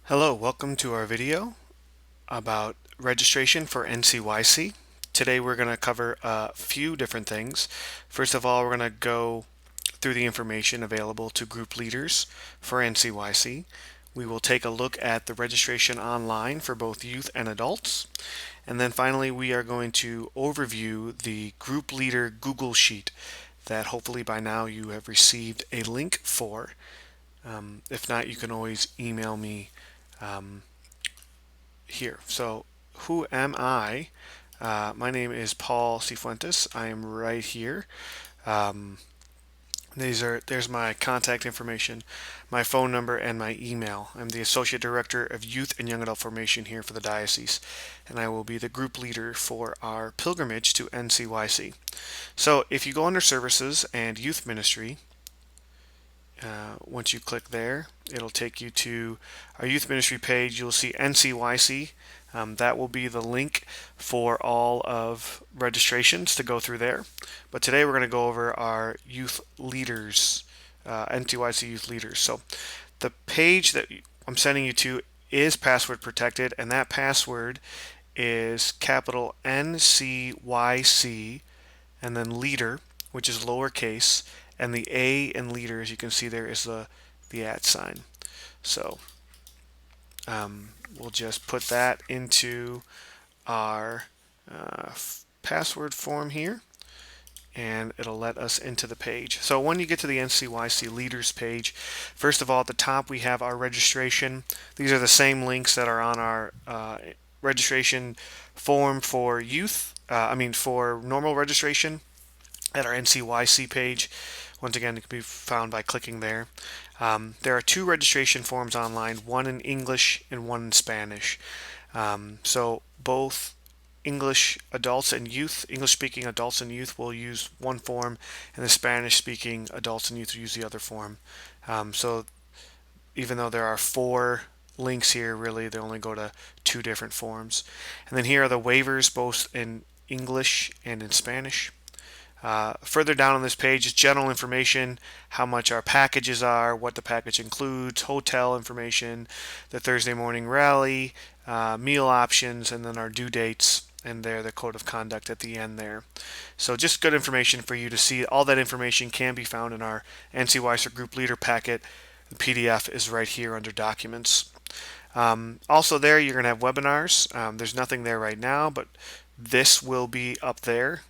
Hello, welcome to our video about registration for NCYC. Today we're going to cover a few different things. First of all, we're going to go through the information available to group leaders for NCYC. We will take a look at the registration online for both youth and adults. And then finally, we are going to overview the group leader Google Sheet that hopefully by now you have received a link for. If not, you can always email me here. So who am I? My name is Paul Cifuentes. I am right here. Um, there's my contact information, my phone number, and my email. I'm the Associate Director of Youth and Young Adult Formation here for the Diocese, and I will be the group leader for our pilgrimage to NCYC. So if you go under Services and Youth Ministry, once you click there, it'll take you to our youth ministry page. You'll see NCYC. That will be the link for all of registrations to go through there. But today we're going to go over our youth leaders, NCYC youth leaders. So the page that I'm sending you to is password protected, and that password is capital NCYC and then leader, which is lowercase, and the A in leader, as you can see there, is the @ sign. So we'll just put that into our password form here, and it'll let us into the page. So when you get to the NCYC leaders page, first of all, at the top we have our registration. These are the same links that are on our registration form for youth, for normal registration at our NCYC page. Once again, it can be found by clicking there. There are two registration forms online, one in English and one in Spanish. So both English adults and youth, English-speaking adults and youth will use one form, and the Spanish-speaking adults and youth will use the other form. So even though there are 4 links here, really they only go to 2 different forms. And then here are the waivers, both in English and in Spanish. Further down on this page is general information, how much our packages are, what the package includes, hotel information, the Thursday morning rally, meal options, and then our due dates, and there the code of conduct at the end there. So just good information for you to see. All that information can be found in our NCYC group leader packet. The PDF is right here under documents. Also there you're going to have webinars. There's nothing there right now, but this will be up there.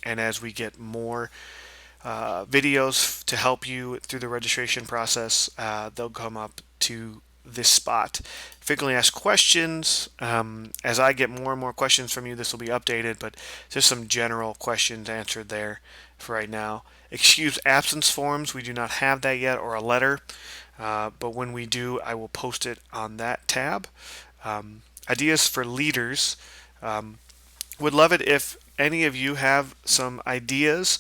And as we get more videos to help you through the registration process, they'll come up to this spot. Frequently asked questions. As I get more and more questions from you, this will be updated, but just some general questions answered there for right now. Excuse absence forms, we do not have that yet, or a letter, but when we do, I will post it on that tab. Ideas for leaders. Would love it if any of you have some ideas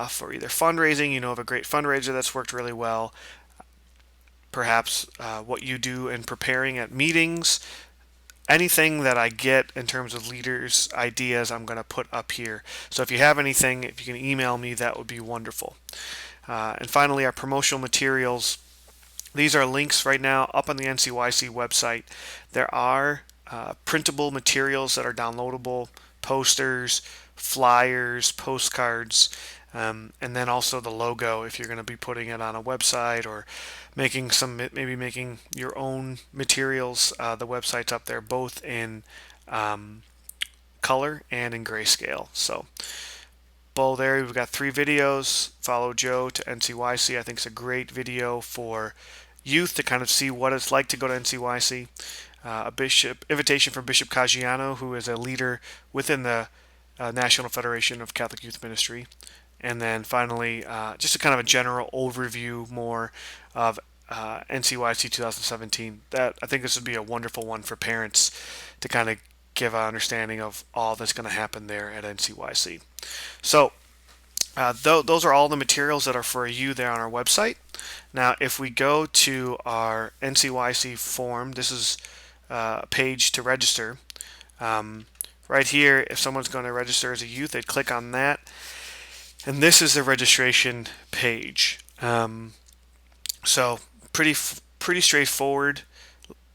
for either fundraising, you know of a great fundraiser that's worked really well, perhaps what you do in preparing at meetings. Anything that I get in terms of leaders' ideas, I'm going to put up here. So if you have anything, if you can email me, that would be wonderful. And finally, our promotional materials. These are links right now up on the NCYC website. There are printable materials that are downloadable, posters, flyers, postcards, and then also the logo if you're going to be putting it on a website or maybe making your own materials. The website's up there both in color and in grayscale. So below there we've got 3 videos. Follow Joe to NCYC. I think it's a great video for youth to kind of see what it's like to go to NCYC. A invitation from Bishop Caggiano, who is a leader within the National Federation of Catholic Youth Ministry. And then finally, just a kind of a general overview more of NCYC 2017. I think this would be a wonderful one for parents to kind of give an understanding of all that's going to happen there at NCYC. So those are all the materials that are for you there on our website. Now, if we go to our NCYC form, this is page to register. Right here, if someone's going to register as a youth, they'd click on that, and this is the registration page. So pretty straightforward.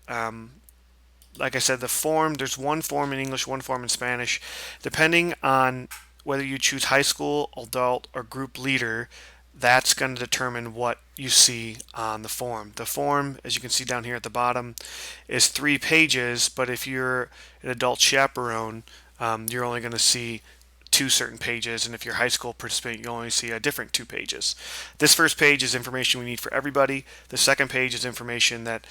like I said, the form, there's one form in English, one form in Spanish. Depending on whether you choose high school, adult, or group leader, that's going to determine what you see on the form. The form, as you can see down here at the bottom, is 3 pages, but if you're an adult chaperone, you're only going to see 2 certain pages, and if you're a high school participant, you only see a different 2 pages. This first page is information we need for everybody. The second page is information that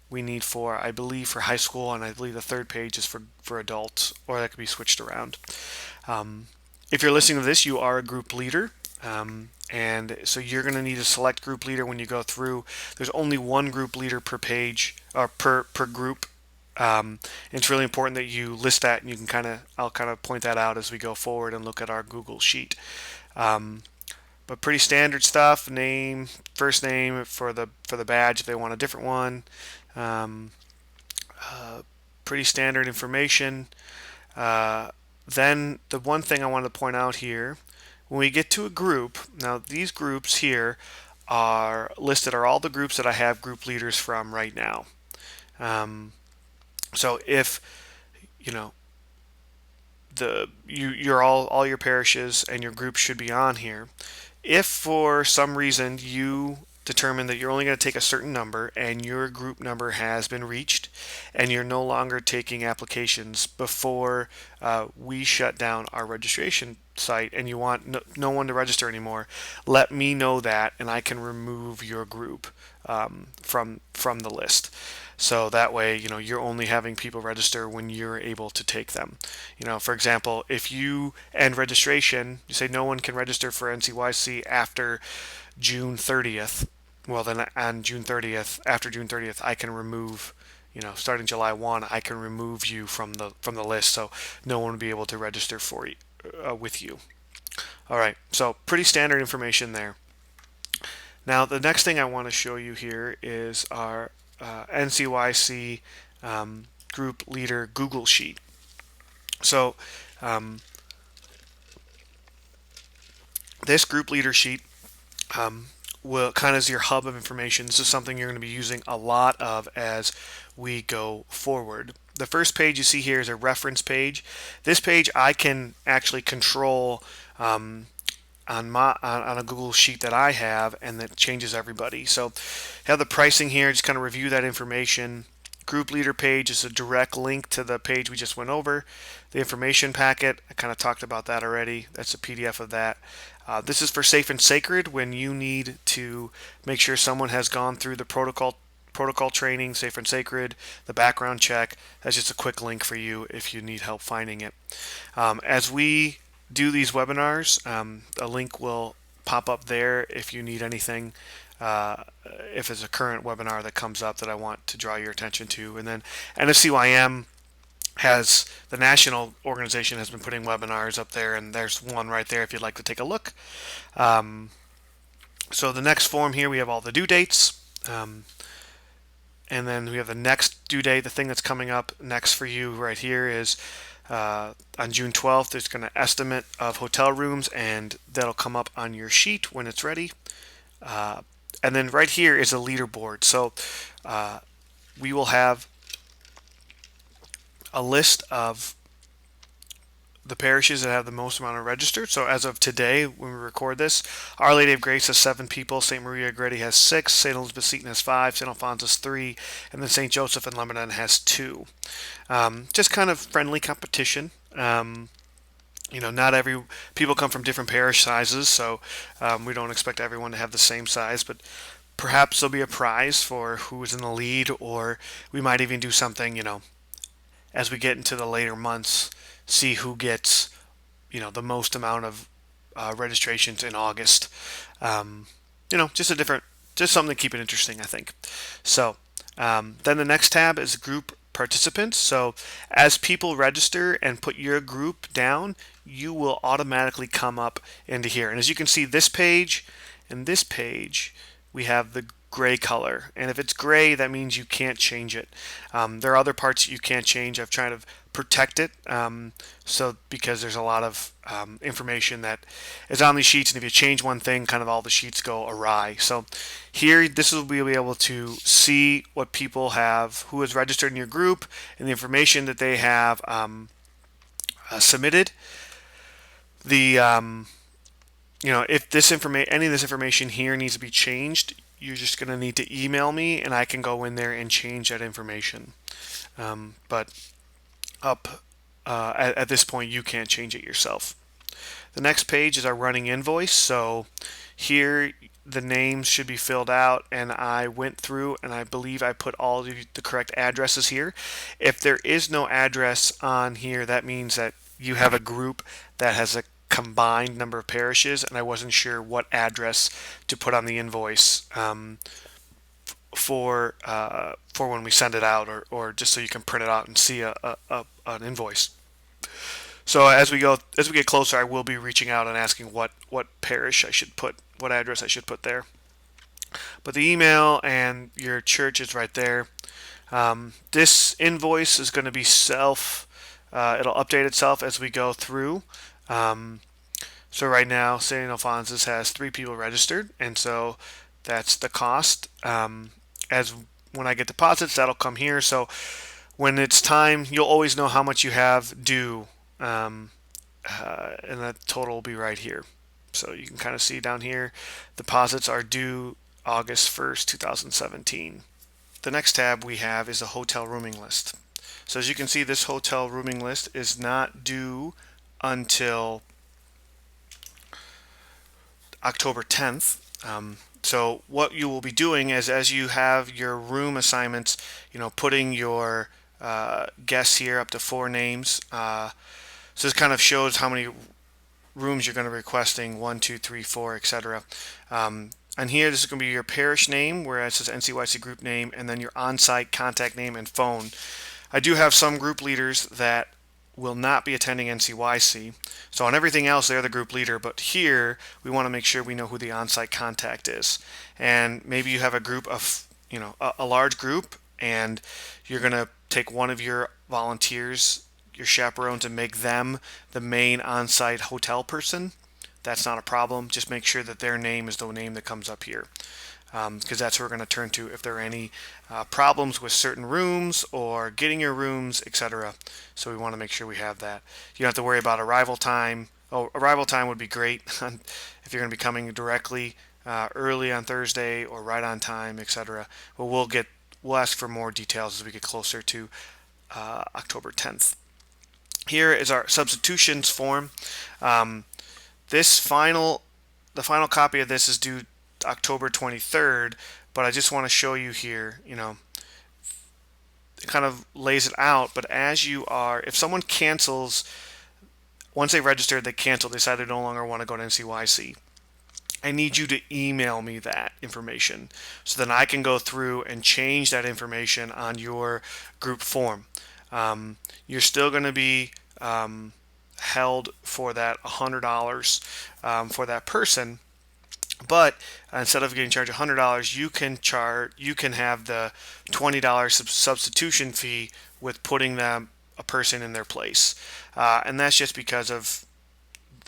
we need for, I believe, for high school, and I believe the third page is for adults, or that could be switched around. If you're listening to this, you are a group leader, and so you're going to need to select group leader when you go through. There's only one group leader per page, or per group. It's really important that you list that, and you can I'll kind of point that out as we go forward and look at our Google Sheet. But pretty standard stuff. Name, first name for the badge if they want a different one. Pretty standard information. Then the one thing I wanted to point out here, when we get to a group, now these groups here are listed, are all the groups that I have group leaders from right now. So if you know you're all your parishes and your group should be on here. If for some reason you determine that you're only going to take a certain number and your group number has been reached and you're no longer taking applications before we shut down our registration site and you want no one to register anymore, let me know that and I can remove your group from the list. So that way, you're only having people register when you're able to take them. For example, if you end registration, you say no one can register for NCYC after June 30th. Well, then on June 30th, after June 30th, I can remove, starting July 1, I can remove you from the list, so no one will be able to register for you, with you. All right, so pretty standard information there. Now, the next thing I want to show you here is our NCYC group leader Google Sheet. So this group leader sheet will kind of is your hub of information. This is something you're going to be using a lot of as we go forward. The first page you see here is a reference page. This page I can actually control on a Google Sheet that I have, and that changes everybody. So have the pricing here, just kind of review that information. Group leader page is a direct link to the page we just went over. The information packet, I kind of talked about that already. That's a PDF of that. This is for safe and sacred when you need to make sure someone has gone through the protocol training, safe and sacred, the background check. That's just a quick link for you if you need help finding it. As we do these webinars, a link will pop up there if you need anything, if there's a current webinar that comes up that I want to draw your attention to. And then NCYM has, the national organization has been putting webinars up there, and there's one right there if you'd like to take a look. So the next form here, we have all the due dates. And then we have the next due date. The thing that's coming up next for you right here is on June 12th, there's going to estimate of hotel rooms, and that'll come up on your sheet when it's ready. And then right here is a leaderboard. So we will have a list of the parishes that have the most amount of registered. So as of today, when we record this, Our Lady of Grace has 7 people, St. Maria Goretti has 6, St. Elizabeth Seton has 5, St. Alphonsus 3, and then St. Joseph in Lebanon has 2. Just kind of friendly competition. Not every people come from different parish sizes, so we don't expect everyone to have the same size, but perhaps there'll be a prize for who's in the lead, or we might even do something, as we get into the later months, see who gets, the most amount of registrations in August. Just something to keep it interesting, I think. So then the next tab is group participants. So as people register and put your group down, you will automatically come up into here. And as you can see, this page and this page, we have gray color, and if it's gray, that means you can't change it. There are other parts you can't change. I've tried to protect it, so because there's a lot of information that is on these sheets, and if you change one thing, kind of all the sheets go awry. So here, this will be able to see what people have, who is registered in your group, and the information that they have submitted. The if this any of this information here needs to be changed, you're just going to need to email me, and I can go in there and change that information. But at this point, you can't change it yourself. The next page is our running invoice. So here, the names should be filled out, and I went through and I believe I put all the correct addresses here. If there is no address on here, that means that you have a group that has a combined number of parishes, and I wasn't sure what address to put on the invoice for when we send it out, or just so you can print it out and see an invoice. So as we get closer, I will be reaching out and asking what parish I should put, what address I should put there. But the email and your church is right there. This invoice is going to be it'll update itself as we go through. So right now, St. Alphonsus has 3 people registered, and so that's the cost. As when I get deposits, that'll come here. So when it's time, you'll always know how much you have due, and that total will be right here. So you can kind of see down here, deposits are due August 1st, 2017. The next tab we have is a hotel rooming list. So as you can see, this hotel rooming list is not due until October 10th. So what you will be doing is, as you have your room assignments, putting your guests here up to 4 names. So this kind of shows how many rooms you're going to be requesting: 1, 2, 3, 4, etc. And here, this is going to be your parish name, where it says NCYC group name, and then your on-site contact name and phone. I do have some group leaders that will not be attending NCYC. So on everything else, they're the group leader, but here we want to make sure we know who the on-site contact is. And maybe you have a group of, a large group, and you're going to take one of your volunteers, your chaperones, and make them the main on-site hotel person. That's not a problem. Just make sure that their name is the name that comes up here, because that's who we're going to turn to if there are any problems with certain rooms or getting your rooms, etc. So we want to make sure we have that. You don't have to worry about arrival time. Arrival time would be great if you're going to be coming directly early on Thursday or right on time, etc. But we'll ask for more details as we get closer to October 10th. Here is our substitutions form. The final copy of this is due October 23rd, but I just want to show you here, it kind of lays it out. But if someone cancels, once they registered, they cancel, they decide they no longer want to go to NCYC, I need you to email me that information so then I can go through and change that information on your group form. You're still going to be held for that $100 for that person. But instead of getting charged $100, you can have the $20 substitution fee with putting a person in their place, and that's just because of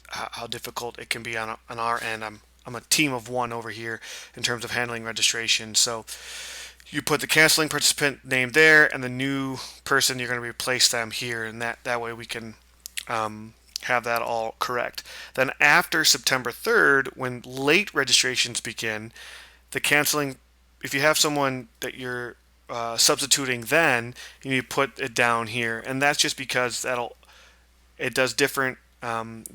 how difficult it can be on our end. I'm a team of 1 over here in terms of handling registration. So you put the canceling participant name there, and the new person, you're going to replace them here, and that way we can have that all correct. Then after September 3rd, when late registrations begin, the canceling, if you have someone that you're substituting, then you need to put it down here, and that's just because it does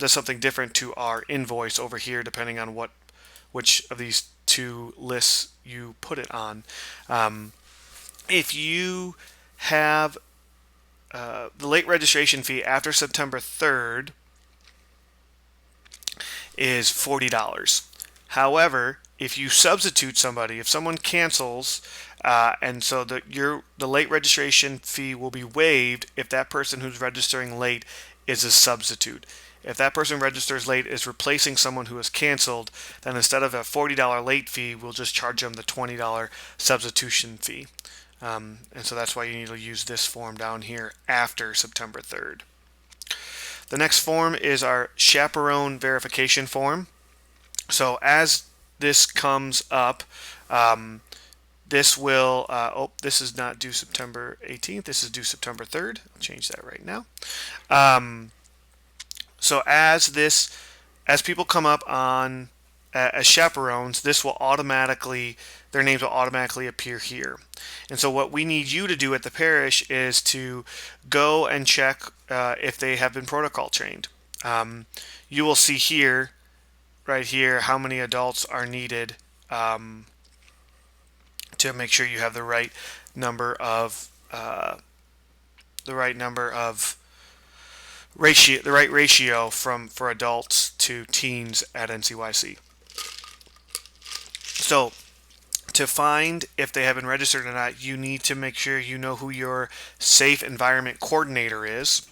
something different to our invoice over here, depending on which of these 2 lists you put it on. If you have the late registration fee after September 3rd is $40. However, if you substitute somebody, if someone cancels, and so the late registration fee will be waived if that person who's registering late is a substitute. if that person registers late is replacing someone who has canceled, then instead of a $40 late fee, we'll just charge them the $20 substitution fee. And so that's why you need to use this form down here after September 3rd. The next form is our chaperone verification form. So as this comes up, this will, this is not due September 18th. This is due September 3rd. I'll change that right now. So as people come up on as chaperones, this will automatically, their names will automatically appear here. And so what we need you to do at the parish is to go and check if they have been protocol trained. You will see here, right here, how many adults are needed to make sure you have the right number of ratio for adults to teens at NCYC. So to find if they have been registered or not, you need to make sure you know who your safe environment coordinator is.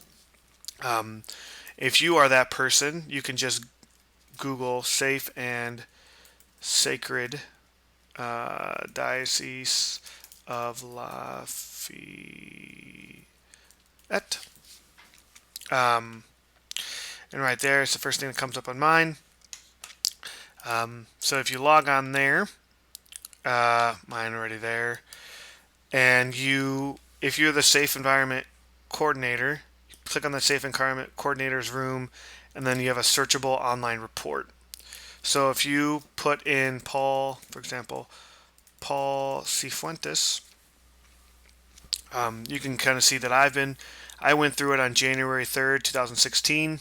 If you are that person, you can just Google Safe and Sacred Diocese of Lafayette. And right there is the first thing that comes up on mine. So if you log on there, mine already there, and if you're the Safe Environment Coordinator, click on the Safe Environment Coordinator's room, and then you have a searchable online report. So if you put in Paul, for example, Paul Cifuentes, you can kind of see that I went through it on January 3rd, 2016.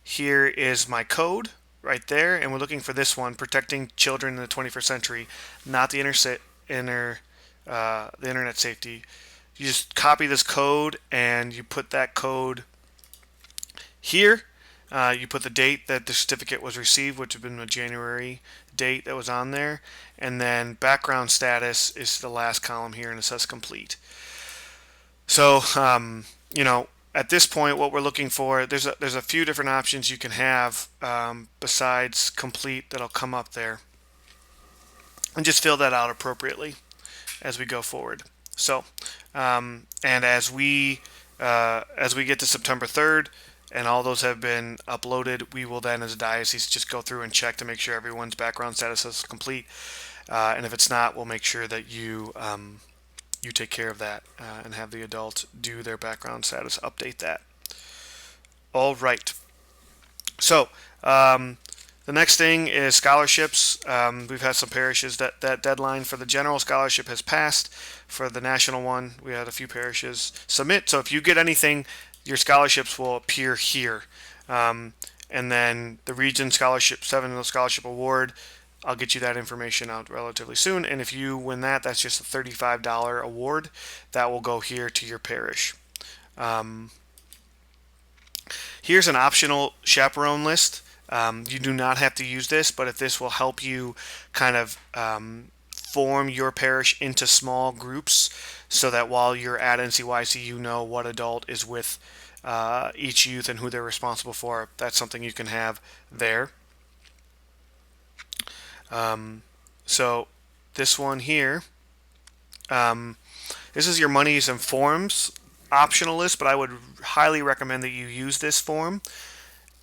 Here is my code right there, and we're looking for this one, protecting children in the 21st century, not the internet safety. You just copy this code and you put that code here. You put the date that the certificate was received, which would have been the January date that was on there, and then background status is the last column here, and it says complete. So at this point, what we're looking for, there's a few different options you can have besides complete that'll come up there, and just fill that out appropriately as we go forward. So and as we get to September 3rd and all those have been uploaded, we will then as a diocese just go through and check to make sure everyone's background status is complete, and if it's not, we'll make sure that you take care of that and have the adult do their background status, update that. All right. So the next thing is scholarships. We've had some parishes that deadline for the general scholarship has passed. For the national one, we had a few parishes submit. So if you get anything, your scholarships will appear here. And then the region scholarship, 7 scholarship award, I'll get you that information out relatively soon. And if you win that, that's just a $35 award that will go here to your parish. Here's an optional chaperone list. You do not have to use this, but if this will help you kind of form your parish into small groups so that while you're at NCYC, you know what adult is with each youth and who they're responsible for. That's something you can have there. So this one here, this is your monies and forms optional list, but I would highly recommend that you use this form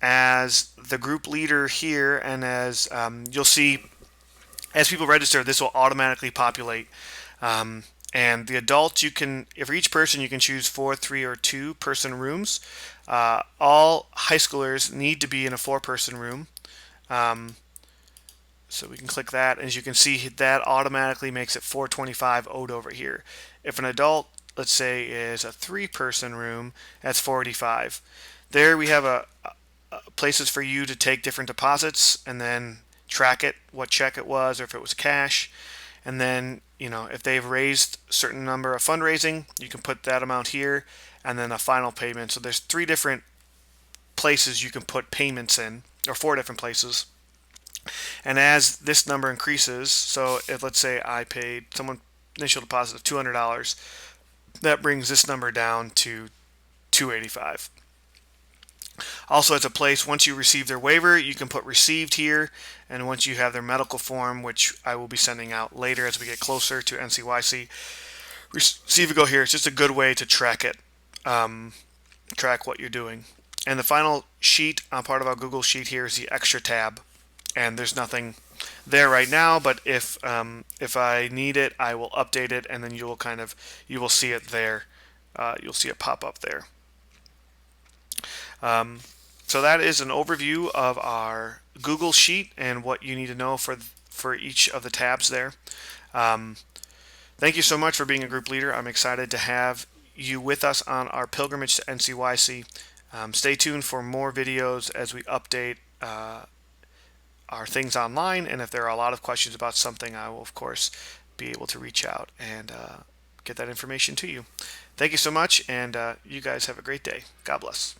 as the group leader here, and as you'll see as people register, this will automatically populate. And the adults, you can, for each person, you can choose 4, 3, or 2 person rooms. All high schoolers need to be in a 4-person room. So we can click that, and as you can see, that automatically makes it 425 owed over here. If an adult, let's say, is a 3-person room, that's 485. There we have places for you to take different deposits and then track it, what check it was, or if it was cash. And then, if they've raised a certain number of fundraising, you can put that amount here, and then a final payment. So there's 3 different places you can put payments in, or 4 different places. And as this number increases, so if let's say I paid someone initial deposit of $200, that brings this number down to $285. Also, it's a place, once you receive their waiver, you can put received here, and once you have their medical form, which I will be sending out later as we get closer to NCYC, receive it, go here. It's just a good way to track it, track what you're doing. And the final sheet, part of our Google Sheet here, is the extra tab, and there's nothing there right now, but if I need it, I will update it, and then you will see it there. You'll see it pop up there. So that is an overview of our Google Sheet and what you need to know for each of the tabs there. Thank you so much for being a group leader. I'm excited to have you with us on our pilgrimage to NCYC. Stay tuned for more videos as we update our things online, and if there are a lot of questions about something, I will of course be able to reach out and get that information to you. Thank you so much, and you guys have a great day. God bless.